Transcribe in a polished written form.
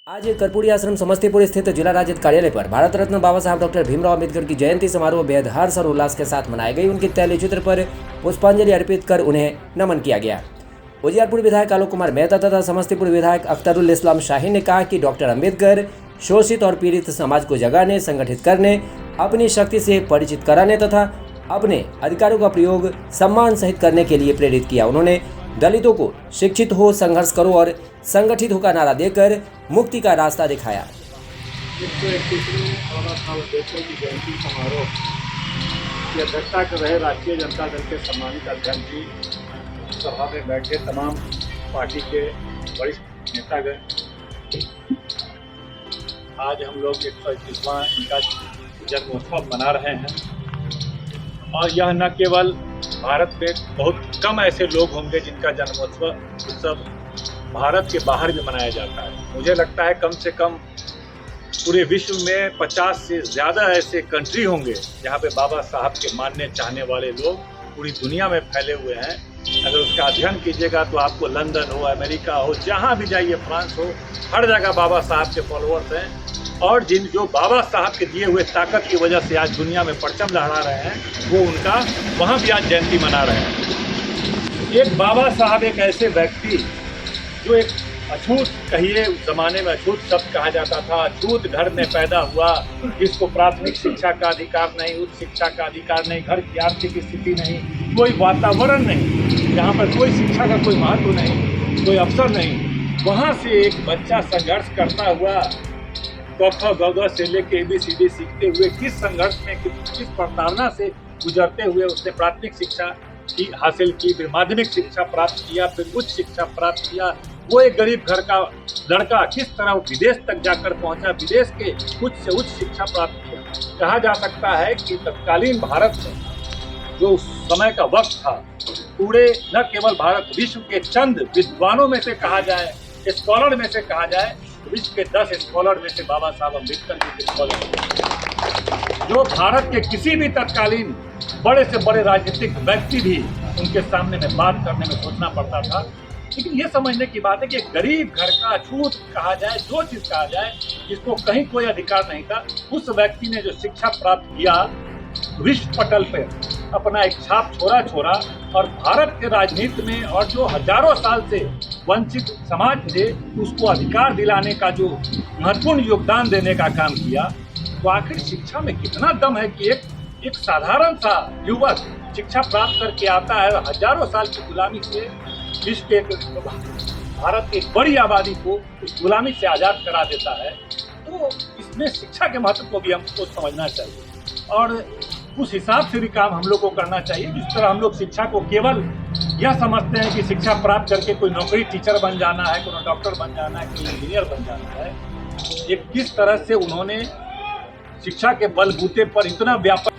आज कर्पूरी आश्रम समस्तीपुर स्थित जिला राज्य कार्यालय पर भारत रत्न बाबा साहब डॉक्टर भीमराव अम्बेडकर की जयंती समारोह बेहद हर्ष और उल्लास के साथ मनाई गई। उनके तैलचित्र पर पुष्पांजलि अर्पित कर उन्हें नमन किया गया। उजियारपुर विधायक आलोक कुमार मेहता तथा समस्तीपुर विधायक अख्तरुल इस्लाम शाहीन ने कहा कि डॉक्टर अम्बेडकर शोषित और पीड़ित समाज को जगाने, संगठित करने, अपनी शक्ति से परिचित कराने तथा अपने अधिकारों का प्रयोग सम्मान सहित करने के लिए प्रेरित किया। उन्होंने दलितों को शिक्षित हो, संघर्ष करो और संगठित हो का नारा देकर मुक्ति का रास्ता दिखाया। 131वीं बाबा साहब अम्बेडकर की जयंती समारोह की अध्यक्षता कर रहे राष्ट्रीय जनता दल के सम्मानित अध्यक्ष जी, सभा में बैठे तमाम पार्टी के वरिष्ठ नेतागण, आज हम लोग 131वां इनका जन्मोत्सव मना रहे हैं। और यह न केवल भारत में बहुत कम ऐसे लोग होंगे जिनका जन्मोत्सव भारत के बाहर भी मनाया जाता है। मुझे लगता है कम से कम पूरे विश्व में 50 से ज़्यादा ऐसे कंट्री होंगे जहाँ पे बाबा साहब के मानने चाहने वाले लोग पूरी दुनिया में फैले हुए हैं। अगर उसका अध्ययन कीजिएगा तो आपको लंदन हो, अमेरिका हो, जहाँ भी जाइए, फ्रांस हो, हर जगह बाबा साहब के फॉलोअर्स हैं। और जो बाबा साहब के दिए हुए ताकत की वजह से आज दुनिया में परचम लहरा रहे हैं, वो उनका वहाँ भी आज जयंती मना रहे हैं। एक बाबा साहब एक ऐसे व्यक्ति जो एक अछूत, कहिए उस जमाने में अछूत शब्द कहा जाता था, अछूत घर में पैदा हुआ, जिसको प्राथमिक शिक्षा का अधिकार नहीं, उच्च शिक्षा का अधिकार नहीं, घर की आर्थिक स्थिति नहीं, कोई वातावरण नहीं, यहाँ पर कोई शिक्षा का कोई महत्व नहीं, कोई अवसर नहीं। वहाँ से एक बच्चा संघर्ष करता हुआ क ख ग घ से लेके ABCD सीखते हुए किस संघर्ष में, किस प्रताड़ना से गुजरते हुए उसने प्राथमिक शिक्षा की हासिल की, फिर माध्यमिक शिक्षा प्राप्त किया, फिर उच्च शिक्षा प्राप्त किया। वो एक गरीब घर का लड़का किस तरह विदेश तक जाकर पहुंचा, विदेश के उच्च से उच्च शिक्षा प्राप्त किया। कहा जा सकता है कि तत्कालीन भारत में जो उस समय का वक्त था, पूरे न केवल भारत, विश्व के चंद विद्वानों में से कहा जाए, स्कॉलर में से कहा जाए, विश्व के 10 स्कॉलर में से बाबा साहब अम्बेडकर जी के स्कॉलर, जो भारत के किसी भी तत्कालीन बड़े से बड़े राजनीतिक व्यक्ति भी उनके सामने में बात करने में सोचना पड़ता था। लेकिन ये समझने की बात है कि एक गरीब घर का अछूत कहा जाए, जो चीज़ कहा जाए, जिसको कहीं कोई अधिकार नहीं था, उस व्यक्ति ने जो शिक्षा प्राप्त किया, विश्व पटल पे अपना एक छाप छोड़ा और भारत के राजनीति में और जो हजारों साल से वंचित समाज थे उसको अधिकार दिलाने का जो महत्वपूर्ण योगदान देने का काम किया। तो आखिर शिक्षा में कितना दम है कि एक साधारण सा युवक शिक्षा प्राप्त करके आता है, हजारों साल की गुलामी से विश्व के भारत की एक बड़ी आबादी को उस गुलामी से आज़ाद करा देता है। तो इसमें शिक्षा के महत्व को भी हमको समझना चाहिए और उस हिसाब से भी काम हम लोग को करना चाहिए। जिस तरह हम लोग शिक्षा को केवल यह समझते हैं कि शिक्षा प्राप्त करके कोई नौकरी, टीचर बन जाना है, कोई डॉक्टर बन जाना है, कोई इंजीनियर बन जाना है, ये किस तरह से उन्होंने शिक्षा के बलबूते पर इतना व्यापक